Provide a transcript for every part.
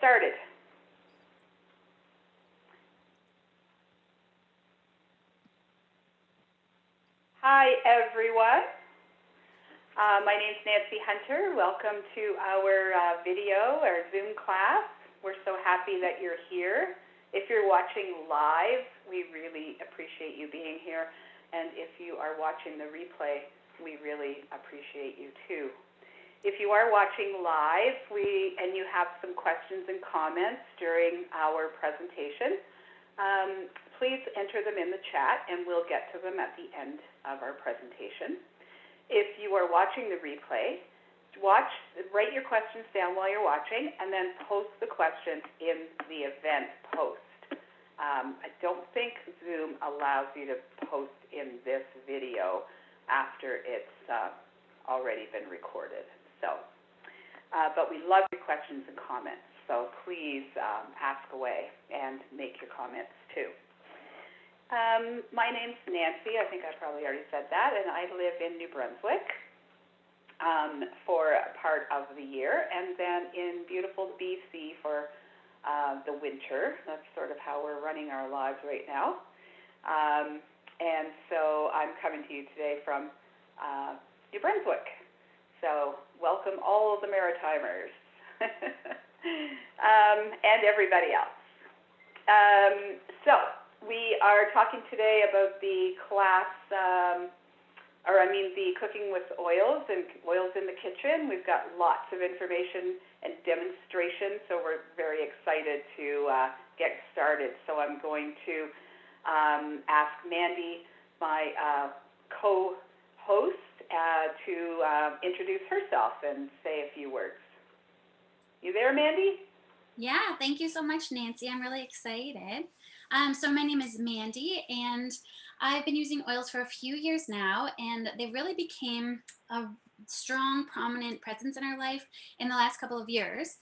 started. Hi, everyone. My name is Nancy Hunter. Welcome to our video, our Zoom class. We're so happy that you're here. If you're watching live, we really appreciate you being here. And if you are watching the replay, we really appreciate you too. If you are watching live and you have some questions and comments during our presentation, please enter them in the chat and we'll get to them at the end of our presentation. If you are watching the replay, write your questions down while you're watching and then post the questions in the event post. I don't think Zoom allows you to post in this video after it's already been recorded. So, but we love your questions and comments. So please ask away and make your comments too. My name's Nancy. I think I probably already said that, and I live in New Brunswick for a part of the year, and then in beautiful BC for the winter. That's sort of how we're running our lives right now. And so I'm coming to you today from New Brunswick. So welcome all of the Maritimers and everybody else. So we are talking today about the class, the cooking with oils and oils in the kitchen. We've got lots of information and demonstration, so we're very excited to get started. So I'm going to ask Mandy, my co-host, to introduce herself and say a few words. You there, Mandy? Yeah, thank you so much, Nancy. I'm really excited. So my name is Mandy, and I've been using oils for a few years now, and they really became a strong, prominent presence in our life in the last couple of years.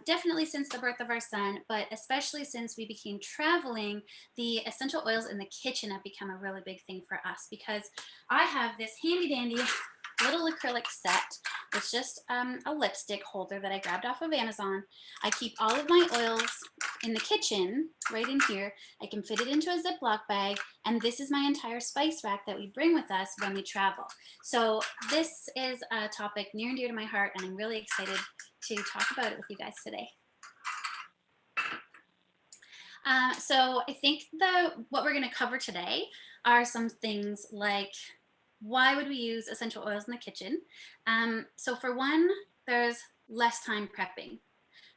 Definitely since the birth of our son, but especially since we became traveling, the essential oils in the kitchen have become a really big thing for us because I have this handy dandy little acrylic set. It's just a lipstick holder that I grabbed off of Amazon. I keep all of my oils in the kitchen, right in here. I can fit it into a Ziploc bag, and this is my entire spice rack that we bring with us when we travel. So this is a topic near and dear to my heart, and I'm really excited to talk about it with you guys today. So I think what we're going to cover today are some things like why would we use essential oils in the kitchen? So for one, there's less time prepping.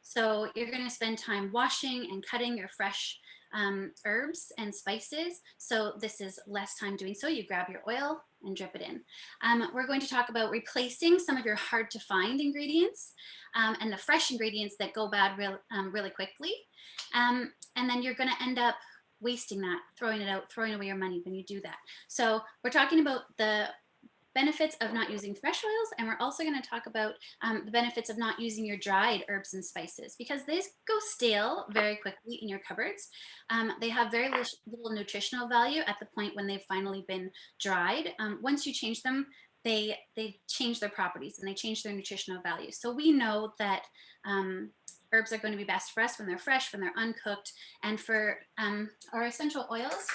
So you're going to spend time washing and cutting your fresh herbs and spices. So this is less time doing so. You grab your oil and drip it in. We're going to talk about replacing some of your hard to find ingredients and the fresh ingredients that go bad really quickly. And then you're going to end up wasting that, throwing it out, throwing away your money when you do that. So we're talking about the benefits of not using fresh oils, and we're also going to talk about the benefits of not using your dried herbs and spices because they go stale very quickly in your cupboards. They have very little nutritional value at the point when they've finally been dried. Once you change them, they change their properties and they change their nutritional value. So we know that herbs are going to be best for us when they're fresh, when they're uncooked, and for our essential oils,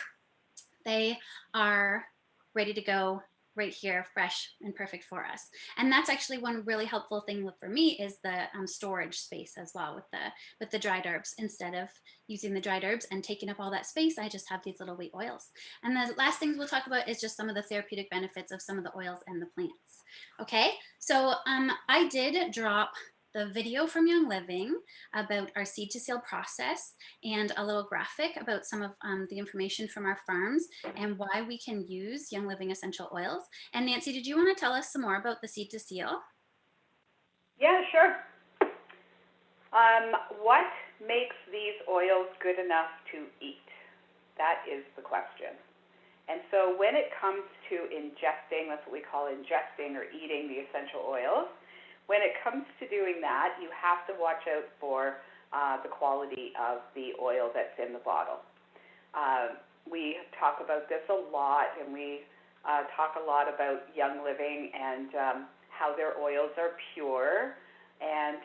they are ready to go right here, fresh and perfect for us. And that's actually one really helpful thing for me is the storage space as well with the dried herbs. Instead of using the dried herbs and taking up all that space, I just have these little wee oils. And the last things we'll talk about is just some of the therapeutic benefits of some of the oils and the plants. Okay, so I did drop the video from Young Living about our seed to seal process and a little graphic about some of the information from our farms and why we can use Young Living essential oils. And Nancy, did you want to tell us some more about the seed to seal? Yeah, sure. What makes these oils good enough to eat? That is the question. And so when it comes to ingesting, that's what we call ingesting or eating the essential oils, when it comes to doing that, you have to watch out for the quality of the oil that's in the bottle. We talk about this a lot, and we talk a lot about Young Living and how their oils are pure. And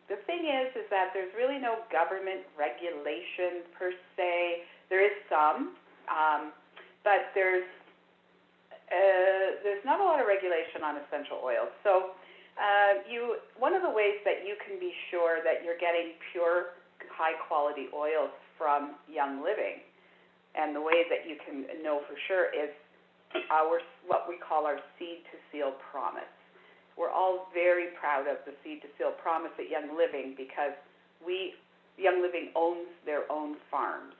the thing is that there's really no government regulation per se. There is some, but there's not a lot of regulation on essential oils. So one of the ways that you can be sure that you're getting pure, high-quality oils from Young Living, and the way that you can know for sure is what we call our Seed to Seal promise. We're all very proud of the Seed to Seal promise at Young Living because Young Living owns their own farms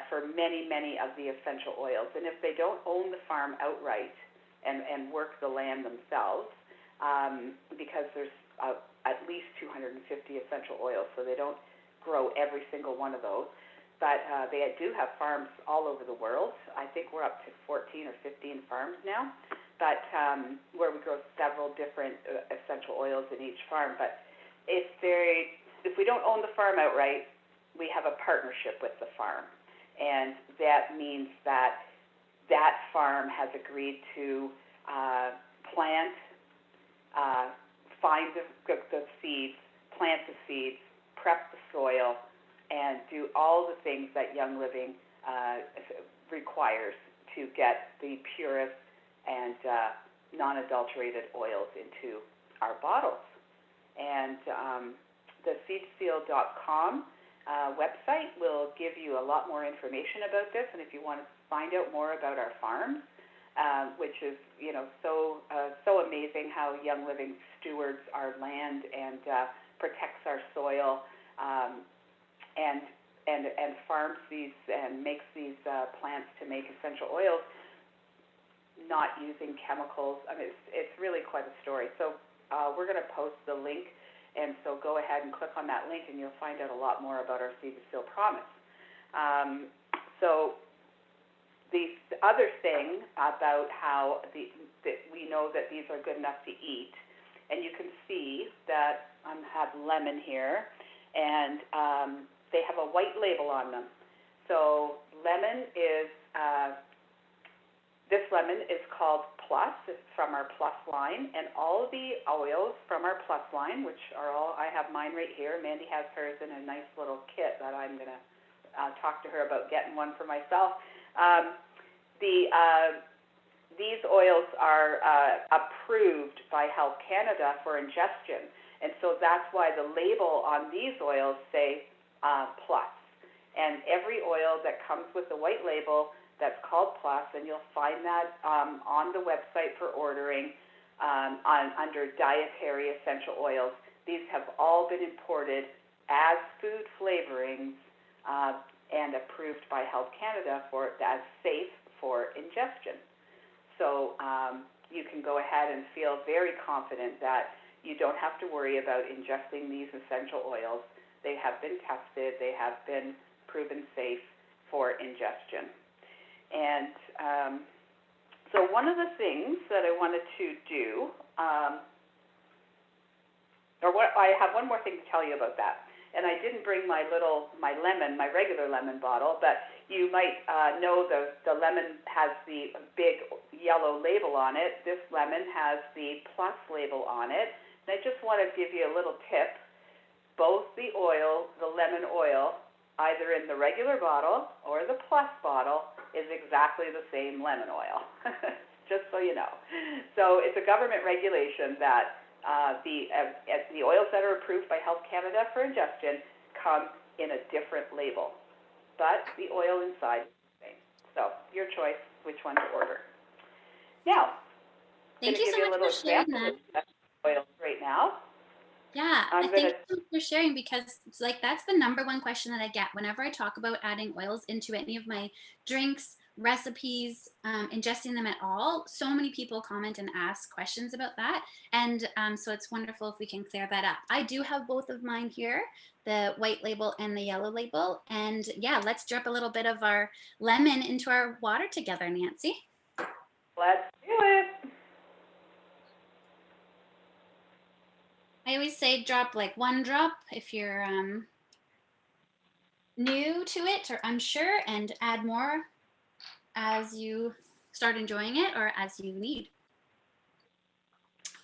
for many, many of the essential oils. And if they don't own the farm outright and work the land themselves, because there's at least 250 essential oils, so they don't grow every single one of those. But they do have farms all over the world. I think we're up to 14 or 15 farms now, but where we grow several different essential oils in each farm. But if we don't own the farm outright, we have a partnership with the farm. And that means that that farm has agreed to plant, find the seeds, plant the seeds, prep the soil, and do all the things that Young Living requires to get the purest and non-adulterated oils into our bottles. And the seedseal.com website will give you a lot more information about this. And if you want to find out more about our farms, which is so amazing how Young Living stewards our land and protects our soil. And farms these and makes these plants to make essential oils, not using chemicals. I mean, it's really quite a story. So we're going to post the link, and so go ahead and click on that link, and you'll find out a lot more about our Seed to Seal promise. So the other thing about how we know that these are good enough to eat, and you can see that I have lemon here, and they have a white label on them. So this lemon is called Plus. It's from our Plus line, and all the oils from our Plus line, which are all, I have mine right here. Mandy has hers in a nice little kit that I'm going to talk to her about getting one for myself. These oils are approved by Health Canada for ingestion, and so that's why the label on these oils say Plus. And every oil that comes with the white label that's called Plus, and you'll find that on the website for ordering under dietary essential oils. These have all been imported as food flavorings and approved by Health Canada as safe for ingestion. So you can go ahead and feel very confident that you don't have to worry about ingesting these essential oils. They have been tested. They have been proven safe for ingestion. And so one of the things that I wanted to do, I have one more thing to tell you about that. And I didn't bring my regular lemon bottle, but you might know the lemon has the big yellow label on it. This lemon has the Plus label on it. And I just want to give you a little tip. Both the lemon oil, either in the regular bottle or the Plus bottle, is exactly the same lemon oil, just so you know. So it's a government regulation that the oils that are approved by Health Canada for ingestion come in a different label, but the oil inside is the same. So your choice which one to order. Now, thank you so much for sharing that. Oils right now. Yeah, I thank you for sharing, because it's like that's the number one question that I get whenever I talk about adding oils into any of my drinks, recipes, ingesting them at all. So many people comment and ask questions about that. And so it's wonderful if we can clear that up. I do have both of mine here, the white label and the yellow label. And yeah, let's drop a little bit of our lemon into our water together, Nancy. Let's do it. I always say drop like one drop if you're new to it or unsure, and add more as you start enjoying it or as you need.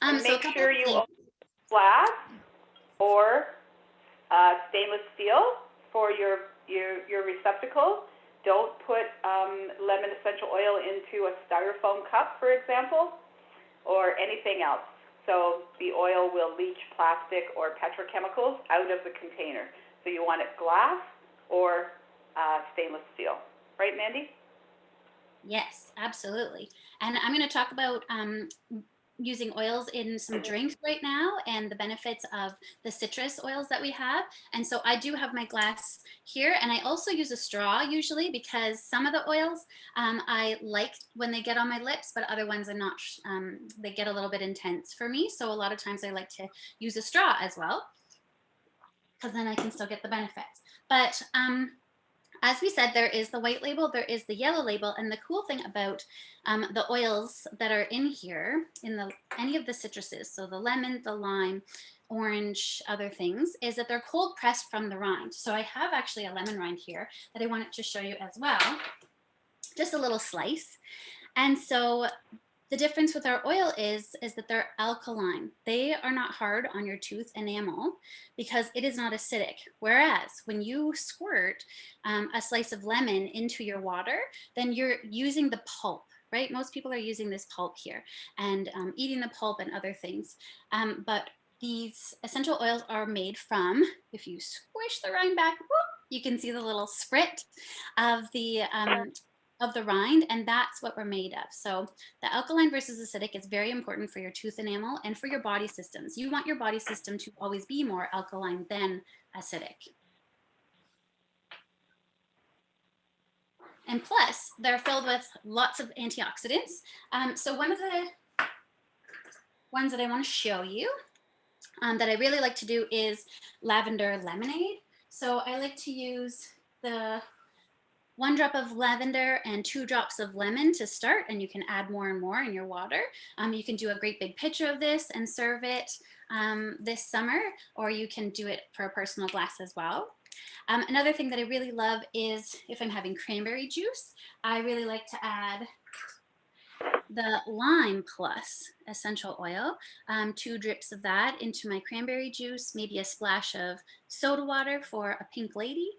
And make sure you glass or stainless steel for your receptacle. Don't put lemon essential oil into a styrofoam cup, for example, or anything else. So the oil will leach plastic or petrochemicals out of the container. So you want it glass or stainless steel. Right, Mandy? Yes, absolutely. And I'm going to talk about using oils in some drinks right now and the benefits of the citrus oils that we have. And so I do have my glass here, and I also use a straw usually because some of the oils I like when they get on my lips, but other ones are not, they get a little bit intense for me. So a lot of times I like to use a straw as well because then I can still get the benefits. But as we said, there is the white label, there is the yellow label, and the cool thing about the oils that are in here, in any of the citruses, so the lemon, the lime, orange, other things, is that they're cold pressed from the rind. So I have actually a lemon rind here that I wanted to show you as well, just a little slice. And so the difference with our oil is that they're alkaline. They are not hard on your tooth enamel because it is not acidic. Whereas when you squirt a slice of lemon into your water, then you're using the pulp, right? Most people are using this pulp here and eating the pulp and other things. But these essential oils are made from, if you squish the rind back, whoop, you can see the little sprit of the rind, and that's what we're made of. So the alkaline versus acidic is very important for your tooth enamel and for your body systems. You want your body system to always be more alkaline than acidic. And plus, they're filled with lots of antioxidants. So one of the ones that I want to show you that I really like to do is lavender lemonade. So I like to use the 1 drop of lavender and 2 drops of lemon to start, and you can add more and more in your water. You can do a great big pitcher of this and serve it this summer, or you can do it for a personal glass as well. Another thing that I really love is if I'm having cranberry juice, I really like to add the Lime Plus essential oil, 2 drips of that into my cranberry juice, maybe a splash of soda water for a pink lady.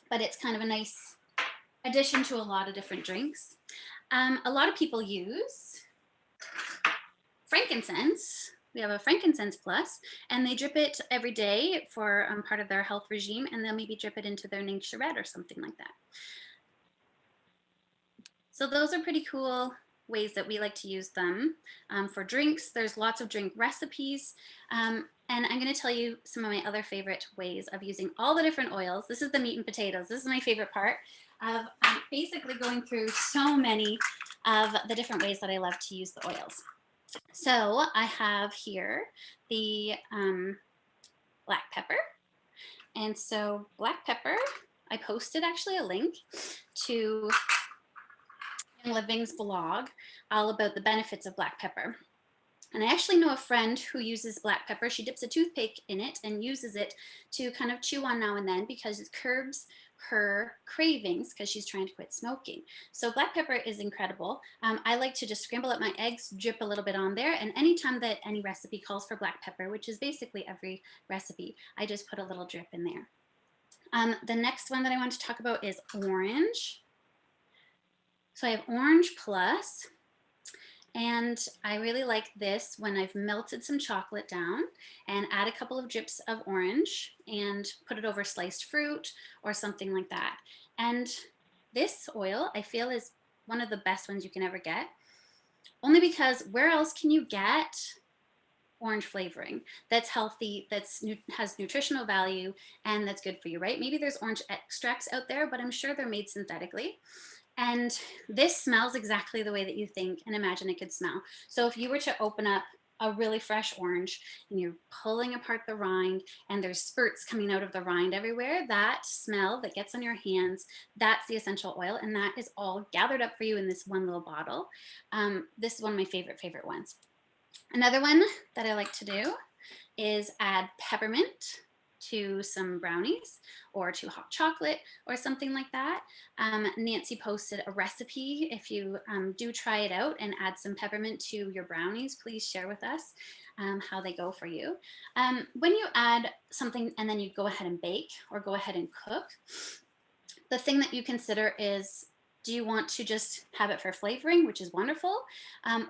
But it's kind of a nice addition to a lot of different drinks. A lot of people use frankincense. We have a frankincense plus, and they drip it every day for part of their health regime, and they'll maybe drip it into their Ningxia or something like that. So those are pretty cool ways that we like to use them for drinks. There's lots of drink recipes. And I'm going to tell you some of my other favorite ways of using all the different oils. This is the meat and potatoes. This is my favorite part of basically going through so many of the different ways that I love to use the oils. So I have here the black pepper. And so black pepper, I posted actually a link to Living's blog all about the benefits of black pepper. And I actually know a friend who uses black pepper. She dips a toothpick in it and uses it to kind of chew on now and then because it curbs her cravings because she's trying to quit smoking. So black pepper is incredible. I like to just scramble up my eggs, drip a little bit on there, and anytime that any recipe calls for black pepper, which is basically every recipe, I just put a little drip in there. The next one that I want to talk about is orange. So I have Orange Plus, and I really like this when I've melted some chocolate down and add a couple of drips of orange and put it over sliced fruit or something like that. And this oil I feel is one of the best ones you can ever get, only because where else can you get orange flavoring that's healthy, has nutritional value, and that's good for you, right? Maybe there's orange extracts out there, but I'm sure they're made synthetically. And this smells exactly the way that you think and imagine it could smell. So if you were to open up a really fresh orange and you're pulling apart the rind and there's spurts coming out of the rind everywhere, that smell that gets on your hands, that's the essential oil, and that is all gathered up for you in this one little bottle. This is one of my favorite ones. Another one that I like to do is add peppermint to some brownies or to hot chocolate or something like that. Nancy posted a recipe. If you do try it out and add some peppermint to your brownies, please share with us how they go for you. When you add something and then you go ahead and bake or go ahead and cook, the thing that you consider is, do you want to just have it for flavoring, which is wonderful,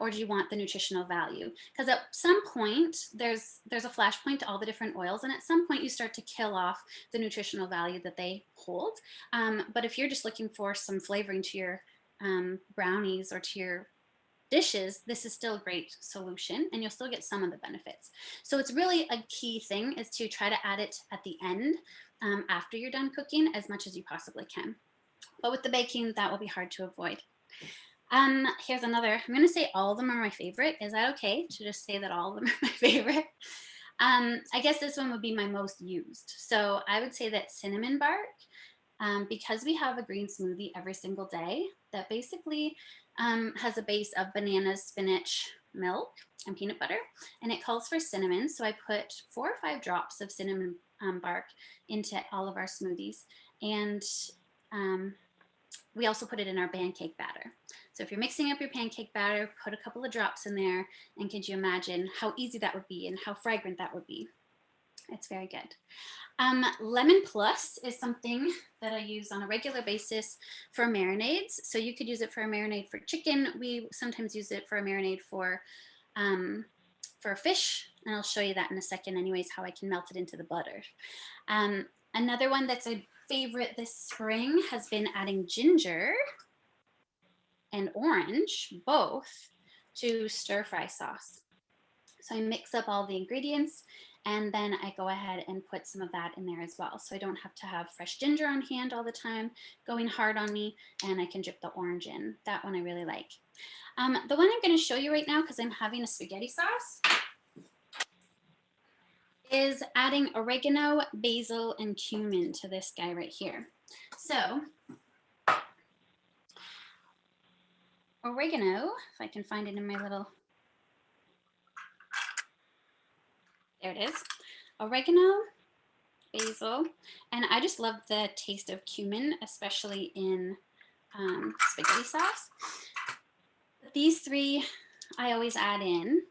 or do you want the nutritional value? Because at some point, there's a flashpoint to all the different oils, and at some point you start to kill off the nutritional value that they hold. But if you're just looking for some flavoring to your brownies or to your dishes, this is still a great solution, and you'll still get some of the benefits. So it's really a key thing is to try to add it at the end after you're done cooking as much as you possibly can. But with the baking, that will be hard to avoid. Here's another. I'm going to say all of them are my favorite. Is that okay to just say that all of them are my favorite? I guess this one would be my most used. So I would say that cinnamon bark, because we have a green smoothie every single day that basically has a base of bananas, spinach, milk, and peanut butter, and it calls for cinnamon. So I put 4 or 5 drops of cinnamon bark into all of our smoothies. And we also put it in our pancake batter. So if you're mixing up your pancake batter, put a couple of drops in there, and could you imagine how easy that would be and how fragrant that would be? It's very good. Lemon Plus is something that I use on a regular basis for marinades. So you could use it for a marinade for chicken. We sometimes use it for a marinade for fish, and I'll show you that in a second anyways, how I can melt it into the butter. Another one that's a favorite this spring has been adding ginger and orange, both, to stir fry sauce. So I mix up all the ingredients, and then I go ahead and put some of that in there as well. So I don't have to have fresh ginger on hand all the time going hard on me, and I can drip the orange in. That one I really like. The one I'm going to show you right now, because I'm having a spaghetti sauce, is adding oregano, basil, and cumin to this guy right here. So oregano, if I can find it in my little, there it is. Oregano, basil, and I just love the taste of cumin, especially in spaghetti sauce. These 3 I always add in.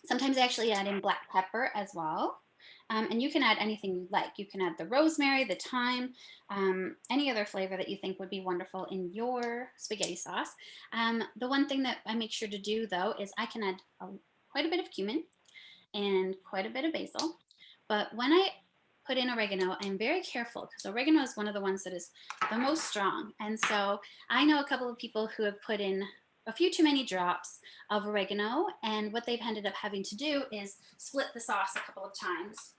Sometimes I actually add in black pepper as well. And you can add anything you like. You can add the rosemary, the thyme, any other flavor that you think would be wonderful in your spaghetti sauce. The one thing that I make sure to do, though, is I can add quite a bit of cumin and quite a bit of basil. But when I put in oregano, I'm very careful because oregano is one of the ones that is the most strong. And so I know a couple of people who have put in a few too many drops of oregano, and what they've ended up having to do is split the sauce a couple of times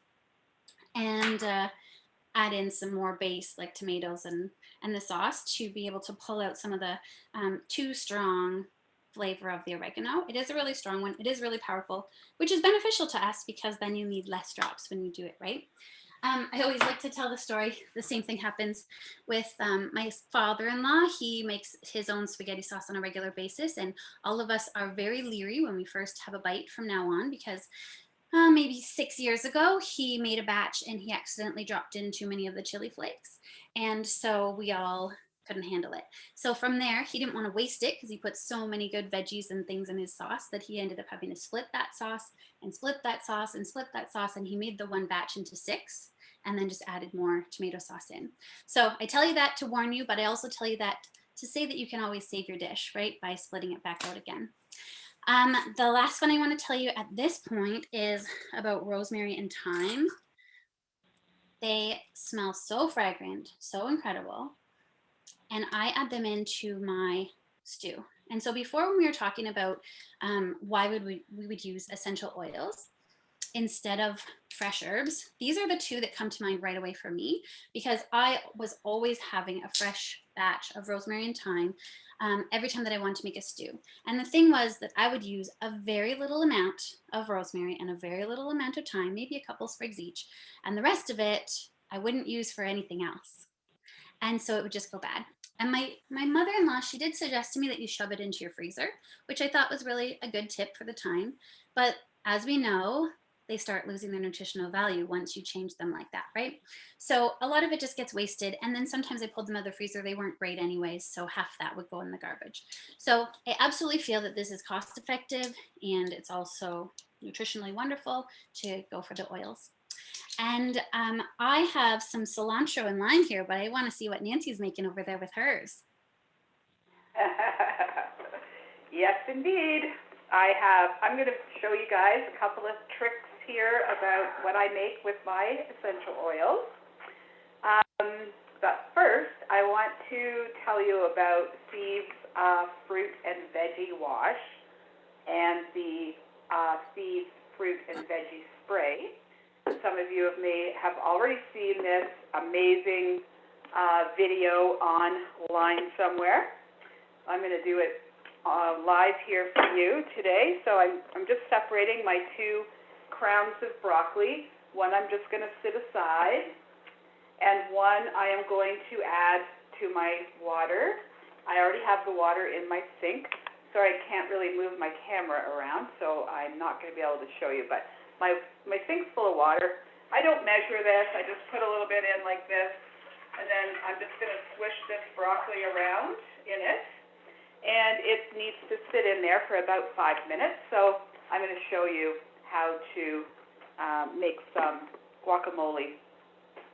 and add in some more base like tomatoes and the sauce to be able to pull out some of the too strong flavor of the oregano. It is a really strong one. It is really powerful, which is beneficial to us because then you need less drops when you do it right. I always like to tell the story. The same thing happens with my father-in-law. He makes his own spaghetti sauce on a regular basis, and all of us are very leery when we first have a bite from now on because maybe 6 years ago, he made a batch and he accidentally dropped in too many of the chili flakes. And so we all couldn't handle it. So from there, he didn't want to waste it because he put so many good veggies and things in his sauce that he ended up having to split that sauce and split that sauce and split that sauce. And he made the one batch into 6 and then just added more tomato sauce in. So I tell you that to warn you, but I also tell you that to say that you can always save your dish, right? By splitting it back out again. The last one I want to tell you at this point is about rosemary and thyme. They smell so fragrant, so incredible. And I add them into my stew. And so before when we were talking about why we would use essential oils instead of fresh herbs, these are the 2 that come to mind right away for me because I was always having a fresh batch of rosemary and thyme every time that I wanted to make a stew. And the thing was that I would use a very little amount of rosemary and a very little amount of thyme, maybe a couple sprigs each, and the rest of it I wouldn't use for anything else. And so it would just go bad. And my mother-in-law, she did suggest to me that you shove it into your freezer, which I thought was really a good tip for the time. But as we know, they start losing their nutritional value once you change them like that, right? So a lot of it just gets wasted. And then sometimes I pulled them out of the freezer, they weren't great anyways. So half that would go in the garbage. So I absolutely feel that this is cost effective and it's also nutritionally wonderful to go for the oils. And I have some cilantro and lime here, but I want to see what Nancy's making over there with hers. Yes, indeed. I'm going to show you guys a couple of tricks here about what I make with my essential oils. But first, I want to tell you about Steve's Fruit and Veggie Wash and the Steve's Fruit and Veggie Spray. Some of you may have already seen this amazing video online somewhere. I'm going to do it live here for you today. So I'm just separating my 2 crowns of broccoli. One I'm just going to sit aside, and one I am going to add to my water. I already have the water in my sink. Sorry, I can't really move my camera around, so I'm not going to be able to show you, but my sink's full of water. I don't measure this. I just put a little bit in like this, and then I'm just going to swish this broccoli around in it. And it needs to sit in there for about 5 minutes. So I'm going to show you how to make some guacamole,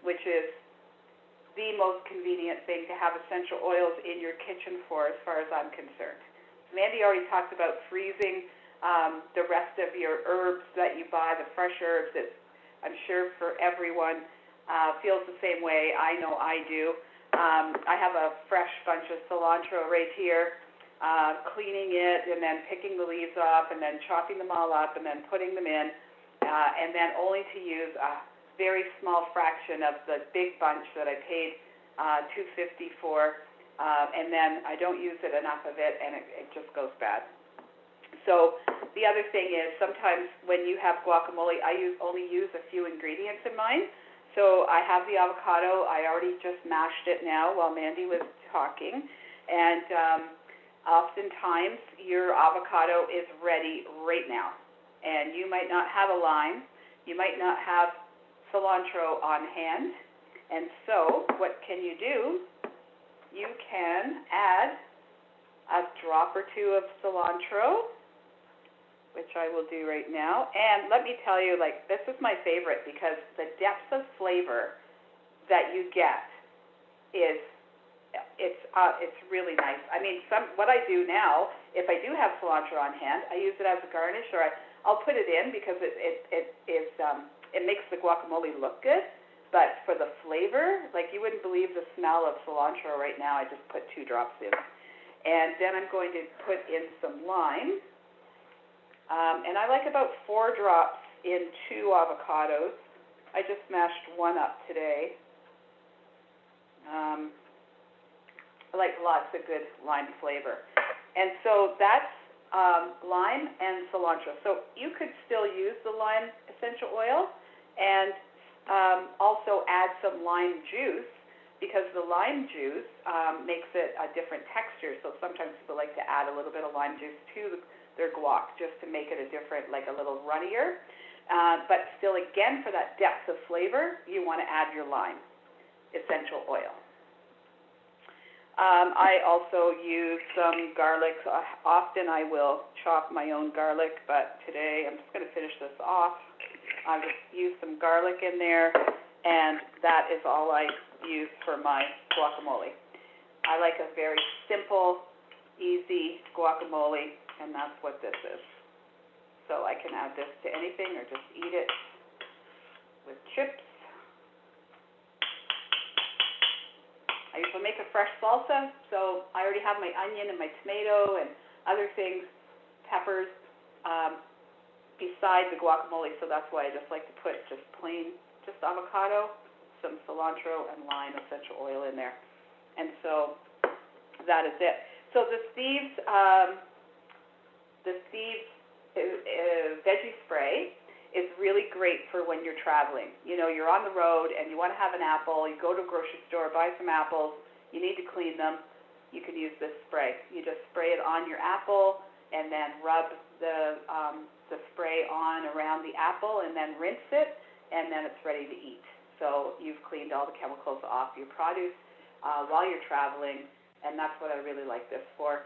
which is the most convenient thing to have essential oils in your kitchen for, as far as I'm concerned. Mandy already talked about freezing the rest of your herbs that you buy, the fresh herbs. I'm sure for everyone feels the same way. I know I do. I have a fresh bunch of cilantro right here. Cleaning it and then picking the leaves off and then chopping them all up and then putting them in, and then only to use a very small fraction of the big bunch that I paid $2.50 for, and then I don't use it enough of it, and it just goes bad. So the other thing is, sometimes when you have guacamole, I only use a few ingredients in mine. So I have the avocado. I already just mashed it now while Mandy was talking, and oftentimes your avocado is ready right now, and you might not have a lime, you might not have cilantro on hand, and so what can you do? You can add a drop or 2 of cilantro, which I will do right now. And let me tell you, like, this is my favorite because the depth of flavor that you get is it's really nice. I mean, what I do now, if I do have cilantro on hand, I use it as a garnish, or I'll put it in because it makes the guacamole look good. But for the flavor, like, you wouldn't believe the smell of cilantro right now. I just put 2 drops in, and then I'm going to put in some lime, and I like about 4 drops in 2 avocados. I just mashed 1 up today. I like lots of good lime flavor. And so that's lime and cilantro. So you could still use the lime essential oil and also add some lime juice, because the lime juice makes it a different texture. So sometimes people like to add a little bit of lime juice to their guac just to make it a different, like a little runnier. But still, again, for that depth of flavor, you want to add your lime essential oil. I also use some garlic. Often I will chop my own garlic, but today I'm just going to finish this off. I'll just use some garlic in there, and that is all I use for my guacamole. I like a very simple, easy guacamole, and that's what this is. So I can add this to anything or just eat it with chips. I usually make a fresh salsa, so I already have my onion and my tomato and other things, peppers, beside the guacamole, so that's why I just like to put just avocado, some cilantro, and lime essential oil in there. And so that is it. So the Steve's veggie spray is really great for when you're traveling. You know, you're on the road and you want to have an apple, you go to a grocery store, buy some apples, you need to clean them, you can use this spray. You just spray it on your apple, and then rub the spray on around the apple, and then rinse it, and then it's ready to eat. So you've cleaned all the chemicals off your produce while you're traveling, and that's what I really like this for.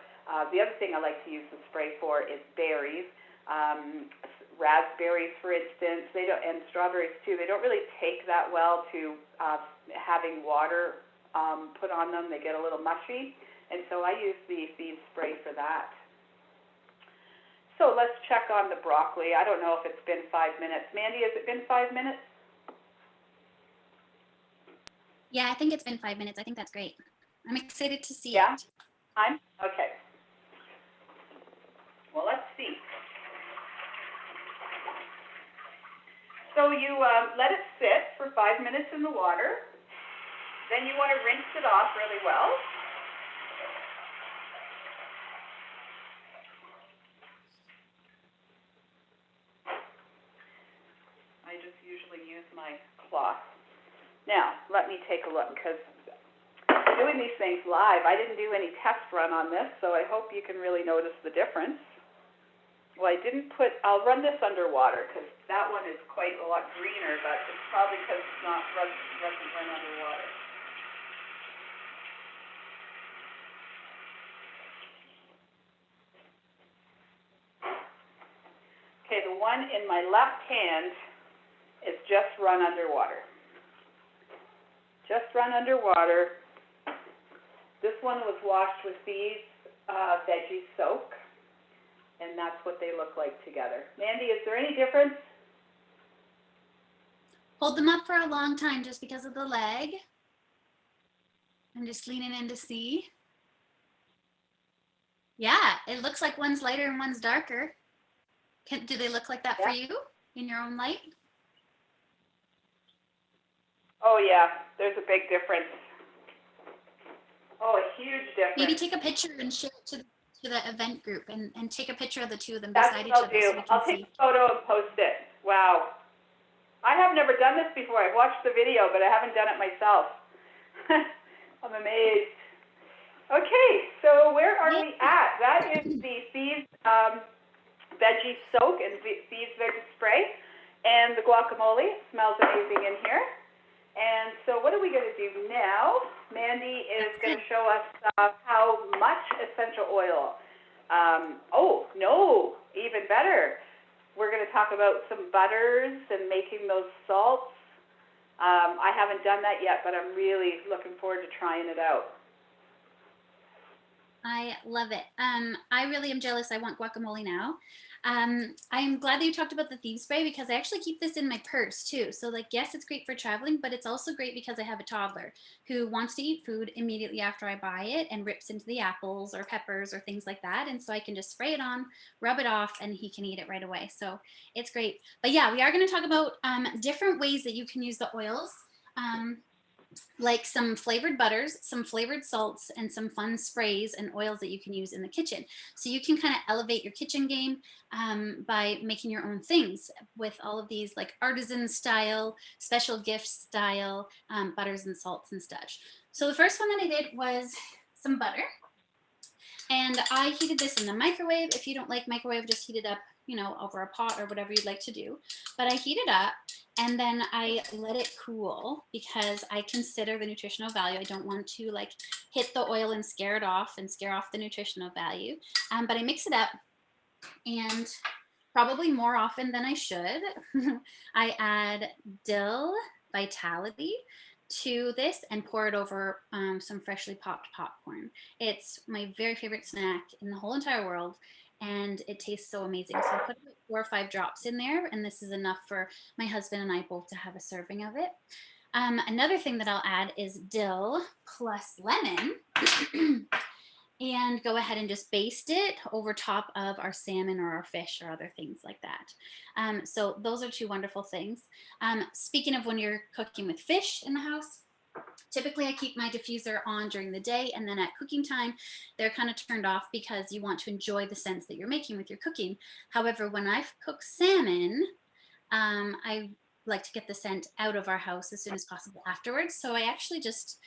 The other thing I like to use the spray for is berries. Raspberries, for instance, and strawberries too. They don't really take that well to having water put on them. They get a little mushy, and so I use the Thieves spray for that. So let's check on the broccoli. I don't know if it's been 5 minutes. Mandy, has it been 5 minutes? Yeah, I think it's been 5 minutes. I think that's great. I'm excited to see Yeah? it. Time? Okay. Well, let's see. So you let it sit for 5 minutes in the water. Then you want to rinse it off really well. I just usually use my cloth. Now, let me take a look, because doing these things live, I didn't do any test run on this, so I hope you can really notice the difference. Well, I'll run this underwater, because that one is quite a lot greener, but it's probably because it's doesn't run underwater. Okay, the one in my left hand is just run underwater. Just run underwater. This one was washed with Thieves Veggie Soak, and that's what they look like together. Mandy, is there any difference? Hold them up for a long time just because of the leg. I'm just leaning in to see. Yeah, it looks like one's lighter and one's darker. Do they look like that for you in your own light? Oh yeah, there's a big difference. Oh, a huge difference. Maybe take a picture and share it to the event group and take a picture of the two of them That's beside each what other. I'll do. So we can I'll see. take a photo and post it. Wow. I have never done this before. I've watched the video, but I haven't done it myself. I'm amazed. Okay, so where are we at? That is the Thieves Veggie Soak and Thieves Veggie Spray and the guacamole. It smells amazing in here. And so what are we going to do now? Mandy is going to show us how much essential oil. Oh, no, even better. We're going to talk about some butters and making those salts. I haven't done that yet, but I'm really looking forward to trying it out. I love it. I really am jealous. I want guacamole now. I'm glad that you talked about the Thieves Spray because I actually keep this in my purse too. So like, yes, it's great for traveling, but it's also great because I have a toddler who wants to eat food immediately after I buy it and rips into the apples or peppers or things like that. And so I can just spray it on, rub it off, and he can eat it right away. So it's great. But yeah, we are going to talk about different ways that you can use the oils. Like some flavored butters, some flavored salts, and some fun sprays and oils that you can use in the kitchen. So you can kind of elevate your kitchen game by making your own things with all of these like artisan style, special gift style butters and salts and such. So the first one that I did was some butter. And I heated this in the microwave. If you don't like microwave, just heat it up, you know, over a pot or whatever you'd like to do. But I heat it up and then I let it cool because I consider the nutritional value. I don't want to like hit the oil and scare it off and scare off the nutritional value. But I mix it up, and probably more often than I should, I add dill Vitality to this and pour it over some freshly popped popcorn. It's my very favorite snack in the whole entire world, and it tastes so amazing. So I put about 4 or 5 drops in there, and this is enough for my husband and I both to have a serving of it. Another thing that I'll add is dill plus lemon. And go ahead and just baste it over top of our salmon or our fish or other things like that. So those are 2 wonderful things. Speaking of when you're cooking with fish in the house, typically I keep my diffuser on during the day, and then at cooking time, they're kind of turned off because you want to enjoy the scents that you're making with your cooking. However, when I cook salmon, I like to get the scent out of our house as soon as possible afterwards. So I actually just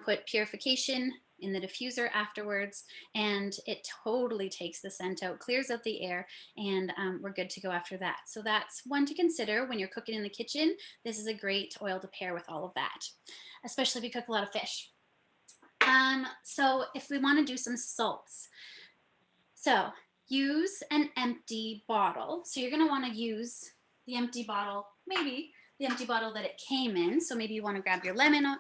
put purification in the diffuser afterwards, and it totally takes the scent out, clears out the air, and we're good to go after that. So that's one to consider when you're cooking in the kitchen. This is a great oil to pair with all of that, especially if you cook a lot of fish. So if we want to do some salts, so use an empty bottle. So you're going to want to use the empty bottle, maybe the empty bottle that it came in. So maybe you want to grab your lemon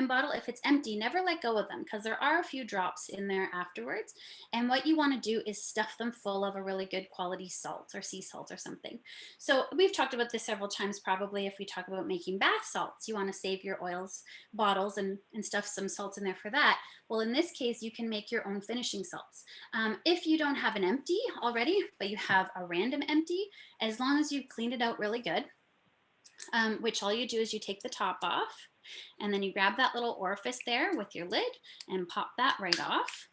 bottle. If it's empty, never let go of them because there are a few drops in there afterwards. And what you want to do is stuff them full of a really good quality salt or sea salt or something. So we've talked about this several times, probably if we talk about making bath salts, you want to save your oils bottles and stuff some salts in there for that. Well, in this case, you can make your own finishing salts. If you don't have an empty already, but you have a random empty, as long as you've cleaned it out really good, which all you do is you take the top off, and then you grab that little orifice there with your lid and pop that right off.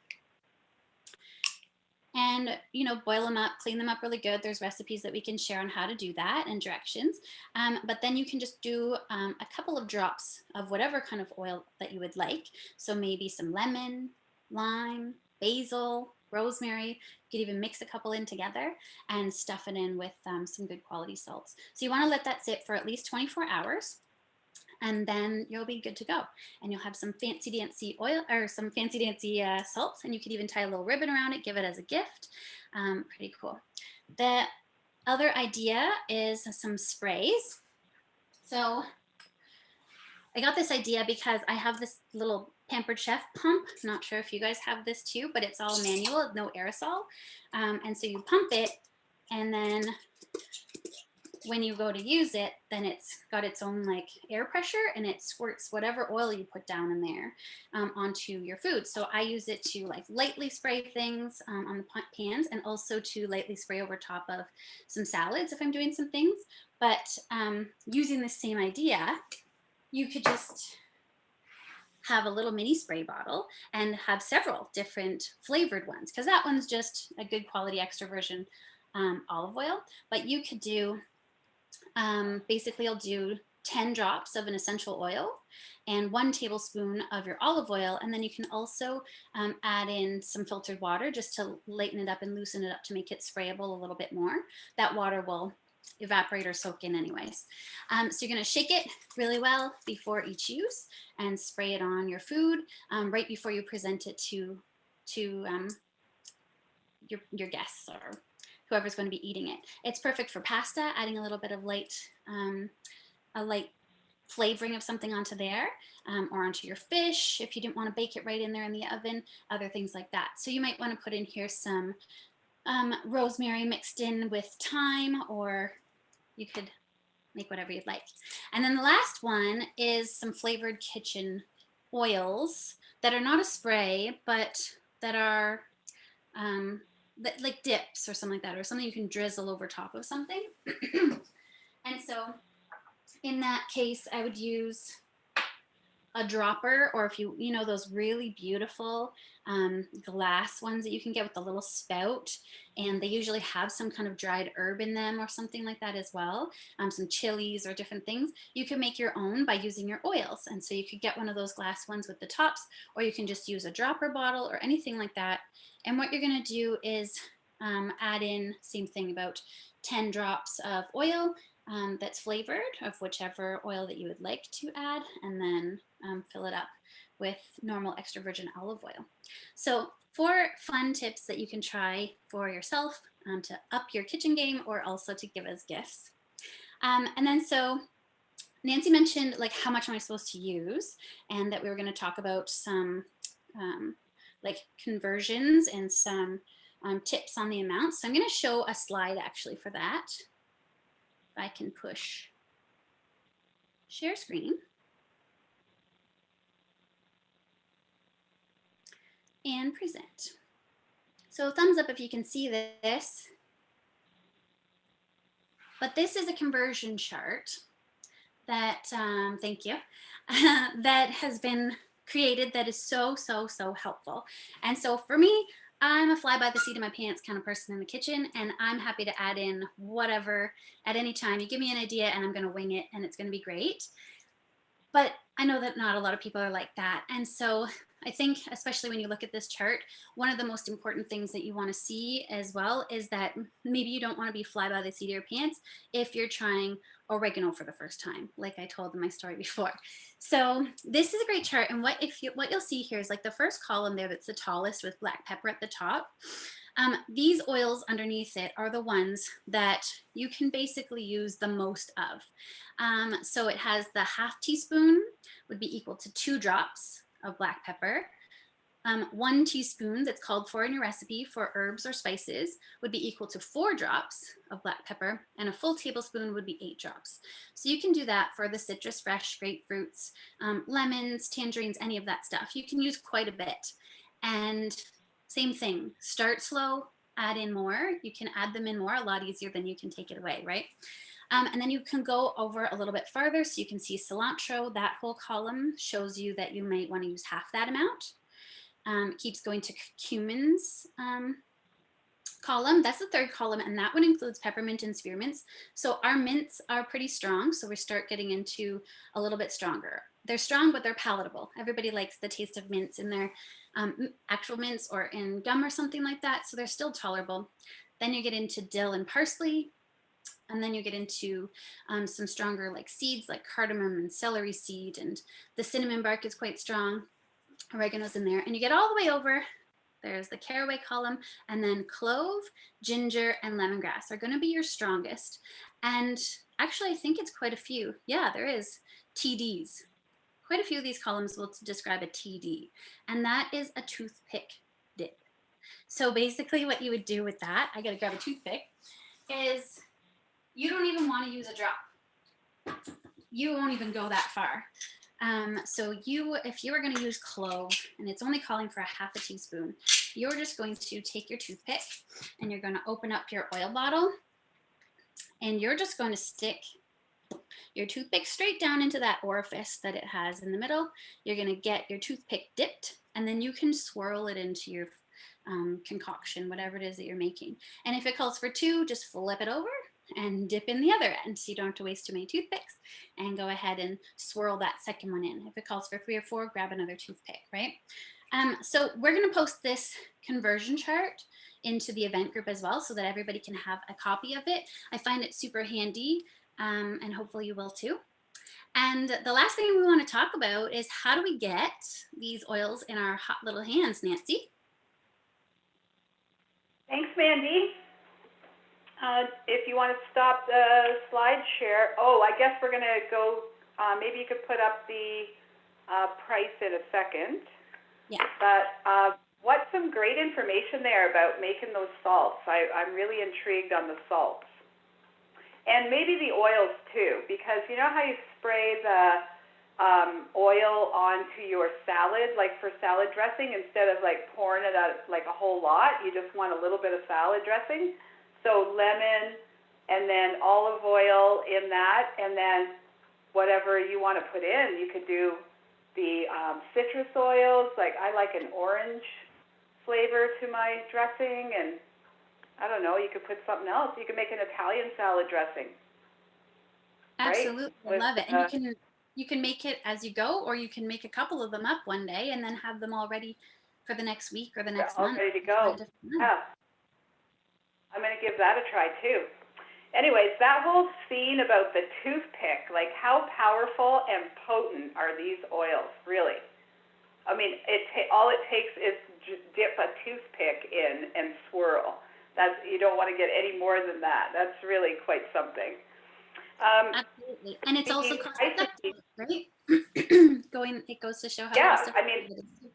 And, you know, boil them up, clean them up really good. There's recipes that we can share on how to do that and directions. But then you can just do a couple of drops of whatever kind of oil that you would like. So maybe some lemon, lime, basil, rosemary. You could even mix a couple in together and stuff it in with some good quality salts. So you want to let that sit for at least 24 hours. And then you'll be good to go. And you'll have some fancy dancy oil or some fancy dancy salt. And you could even tie a little ribbon around it, give it as a gift. Pretty cool. The other idea is some sprays. So I got this idea because I have this little Pampered Chef pump. Not sure if you guys have this too, but it's all manual, no aerosol. And so you pump it, and then when you go to use it, then it's got its own like air pressure, and it squirts whatever oil you put down in there onto your food. So I use it to like lightly spray things on the pans, and also to lightly spray over top of some salads if I'm doing some things. But using the same idea, you could just have a little mini spray bottle and have several different flavored ones, because that one's just a good quality extra virgin olive oil. But you could do basically I'll do 10 drops of an essential oil and 1 tablespoon of your olive oil. And then you can also add in some filtered water just to lighten it up and loosen it up to make it sprayable a little bit more. That water will evaporate or soak in anyways. So you're going to shake it really well before each use and spray it on your food right before you present it to your guests or whoever's going to be eating it. It's perfect for pasta, adding a little bit of light flavoring of something onto there, or onto your fish if you didn't want to bake it right in there in the oven, other things like that. So you might want to put in here some rosemary mixed in with thyme, or you could make whatever you'd like. And then the last one is some flavored kitchen oils that are not a spray, but that are like dips or something like that, or something you can drizzle over top of something. And so in that case, I would use a dropper, or if you know those really beautiful glass ones that you can get with the little spout, and they usually have some kind of dried herb in them or something like that as well, some chilies or different things. You can make your own by using your oils, and so you could get one of those glass ones with the tops, or you can just use a dropper bottle or anything like that. And what you're going to do is add in, same thing, about 10 drops of oil that's flavored, of whichever oil that you would like to add, and then fill it up with normal extra virgin olive oil. So 4 fun tips that you can try for yourself to up your kitchen game, or also to give as gifts. And then so Nancy mentioned like how much am I supposed to use, and that we were going to talk about some like conversions and some tips on the amount. So I'm going to show a slide actually for that. If I can push share screen. And present. So thumbs up if you can see this. But this is a conversion chart that, thank you, that has been created that is so helpful. And so for me, I'm a fly by the seat of my pants kind of person in the kitchen, and I'm happy to add in whatever at any time. You give me an idea and I'm going to wing it and it's going to be great. But I know that not a lot of people are like that. And so I think, especially when you look at this chart, one of the most important things that you want to see as well is that maybe you don't want to be fly by the seat of your pants if you're trying oregano for the first time, like I told in my story before. So this is a great chart. And what you'll see here is like the first column there that's the tallest with black pepper at the top. These oils underneath it are the ones that you can basically use the most of. So it has the half teaspoon would be equal to 2 drops of black pepper. 1 teaspoon that's called for in your recipe for herbs or spices would be equal to 4 drops of black pepper, and a full tablespoon would be 8 drops. So you can do that for the citrus fresh, grapefruits, lemons, tangerines, any of that stuff. You can use quite a bit. And same thing, start slow, add in more. You can add them in more, a lot easier than you can take it away, right? And then you can go over a little bit farther. So you can see cilantro, that whole column shows you that you might want to use half that amount. Keeps going to cumins column. That's the third column, and that one includes peppermint and spearmints. So our mints are pretty strong, so we start getting into a little bit stronger. They're strong, but they're palatable. Everybody likes the taste of mints in their actual mints or in gum or something like that, so they're still tolerable. Then you get into dill and parsley, and then you get into some stronger like seeds like cardamom and celery seed, and the cinnamon bark is quite strong. Oregano's in there, and you get all the way over. There's the caraway column, and then clove, ginger, and lemongrass are going to be your strongest. And actually, I think it's quite a few. Yeah, there is TDs. Quite a few of these columns will describe a TD, and that is a toothpick dip. So basically, what you would do with that, I got to grab a toothpick, is you don't even want to use a drop. You won't even go that far. So if you are going to use clove and it's only calling for a half a teaspoon, you're just going to take your toothpick and you're going to open up your oil bottle and you're just going to stick your toothpick straight down into that orifice that it has in the middle. You're going to get your toothpick dipped, and then you can swirl it into your concoction, whatever it is that you're making. And if it calls for 2, just flip it over and dip in the other end, so you don't have to waste too many toothpicks, and go ahead and swirl that second one in. If it calls for 3 or 4, grab another toothpick, right? So we're going to post this conversion chart into the event group as well, so that everybody can have a copy of it. I find it super handy, and hopefully you will too. And the last thing we want to talk about is how do we get these oils in our hot little hands, Nancy? Thanks, Mandy. If you want to stop the slide share, I guess we're going to go, maybe you could put up the price in a second. Yeah. But what's some great information there about making those salts? I'm really intrigued on the salts. And maybe the oils too, because you know how you spray the oil onto your salad, like for salad dressing, instead of like pouring it out like a whole lot, you just want a little bit of salad dressing. So lemon and then olive oil in that, and then whatever you want to put in. You could do the citrus oils, like I like an orange flavor to my dressing, and I don't know, you could put something else. You could make an Italian salad dressing. Absolutely, right? I love it. And you can make it as you go, or you can make a couple of them up one day and then have them all ready for the next week or the next month. All ready to go. Yeah. I'm going to give that a try too. Anyways, that whole scene about the toothpick, like how powerful and potent are these oils, really? I mean, all it takes is just dip a toothpick in and swirl. You don't want to get any more than that. That's really quite something. Absolutely, and it's also cost effective, right? It goes to show how cost effective it is.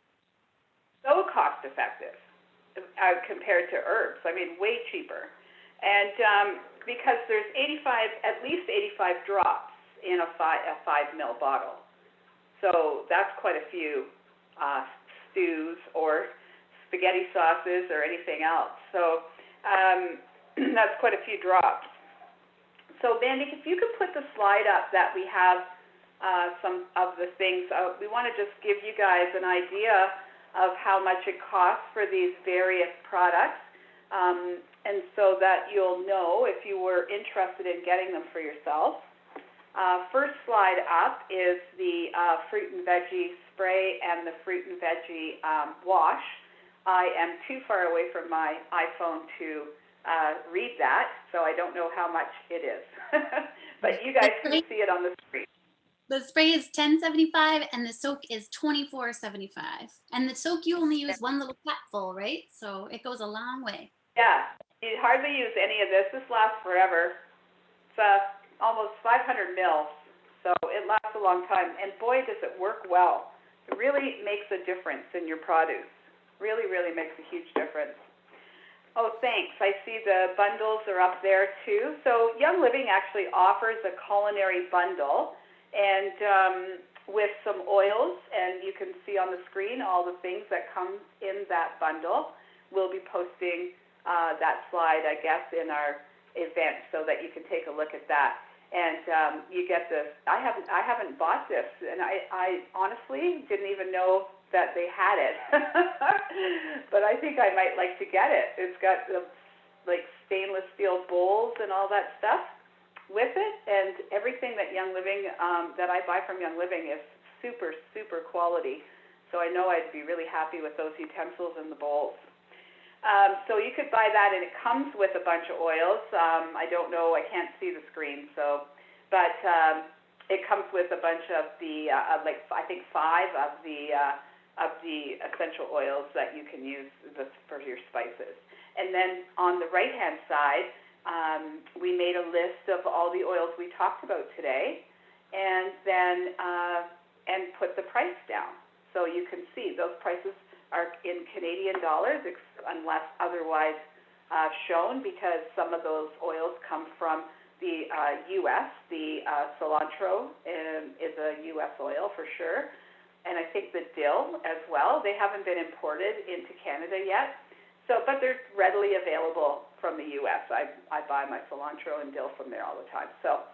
So cost effective compared to herbs. I mean, way cheaper. And because there's at least 85 drops in a 5 ml bottle. So that's quite a few stews or spaghetti sauces or anything else. So that's quite a few drops. So Mandy, if you could put the slide up that we have some of the things, we want to just give you guys an idea of how much it costs for these various products, and so that you'll know if you were interested in getting them for yourself. First slide up is the fruit and veggie spray and the fruit and veggie wash. I am too far away from my iPhone to read that, so I don't know how much it is. But you guys can see it on the screen. The spray is $10.75 and the soak is $24.75. And the soak you only use one little capful, right? So it goes a long way. Yeah, you hardly use any of this. This lasts forever. It's almost 500 mils, so it lasts a long time. And boy, does it work well. It really makes a difference in your produce. Really, really makes a huge difference. Oh, thanks. I see the bundles are up there too. So Young Living actually offers a culinary bundle, and with some oils, and you can see on the screen all the things that come in that bundle. We'll be posting that slide, I guess, in our event so that you can take a look at that. And you get this. I haven't bought this, and I honestly didn't even know that they had it. But I think I might like to get it. It's got the like stainless steel bowls and all that stuff with it, and everything that Young Living that I buy from Young Living is super, super quality. So I know I'd be really happy with those utensils and the bowls. So you could buy that, and it comes with a bunch of oils. I don't know, I can't see the screen, but it comes with a bunch of the, like I think 5 of the essential oils that you can use for your spices. And then on the right-hand side, we made a list of all the oils we talked about today, and then and put the price down. So you can see those prices are in Canadian dollars unless otherwise shown, because some of those oils come from the U.S. The cilantro is a U.S. oil for sure, and I think the dill as well. They haven't been imported into Canada yet, but they're readily available from the U.S. I buy my cilantro and dill from there all the time. So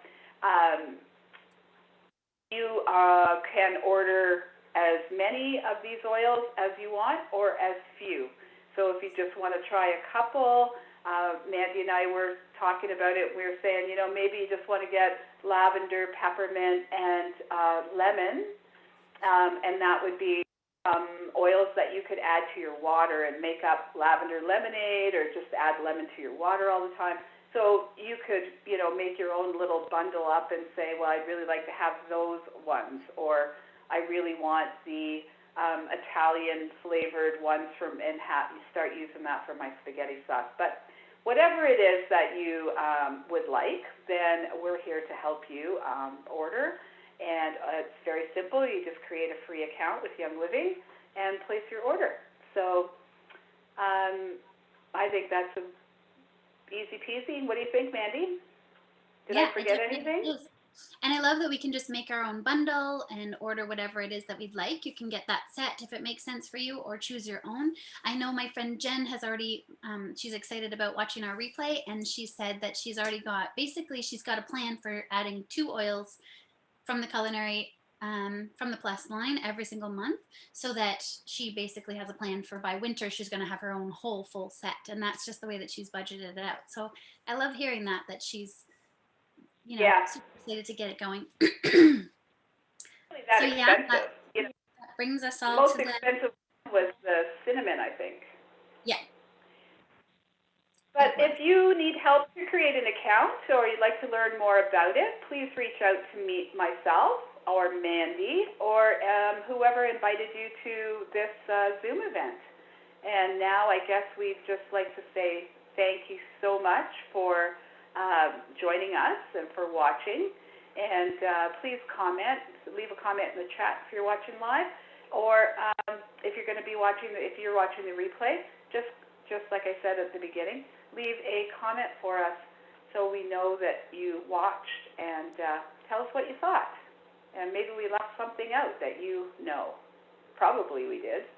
you can order as many of these oils as you want, or as few. So if you just want to try a couple, Mandy and I were talking about it. We were saying, maybe you just want to get lavender, peppermint, and lemon, and that would be oils that you could add to your water and make up lavender lemonade, or just add lemon to your water all the time. So you could, make your own little bundle up and say, well, I'd really like to have those ones, or I really want the Italian flavored ones from Manhattan. Start using that for my spaghetti sauce. But whatever it is that you would like, then we're here to help you order. And it's very simple. You just create a free account with Young Living and place your order. So I think that's easy peasy. What do you think, Mandy? Did I forget anything? And I love that we can just make our own bundle and order whatever it is that we'd like. You can get that set if it makes sense for you, or choose your own. I know my friend Jen has already, she's excited about watching our replay, and she said that she's already got, basically she's got a plan for adding 2 oils from the culinary, from the Plus line every single month, so that she basically has a plan for by winter she's going to have her own whole full set, and that's just the way that she's budgeted it out. So I love hearing that she's, super excited to get it going. Really that so expensive. That brings us all the most to expensive was the cinnamon, I think. Yeah. But if you need help to create an account, or you'd like to learn more about it, please reach out to me, myself, or Mandy, or whoever invited you to this Zoom event. And now I guess we'd just like to say thank you so much for joining us and for watching. And please leave a comment in the chat if you're watching live, or if you're going to be watching, if you're watching the replay, just like I said at the beginning, leave a comment for us so we know that you watched, and tell us what you thought. And maybe we left something out that you know. Probably we did.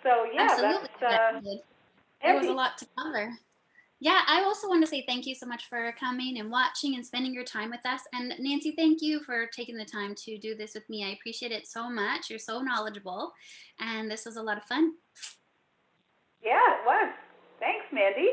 So yeah, absolutely, that's there was a lot to cover. Yeah, I also want to say thank you so much for coming and watching and spending your time with us. And Nancy, thank you for taking the time to do this with me. I appreciate it so much. You're so knowledgeable, and this was a lot of fun. Yeah, it was. Thanks, Mandy.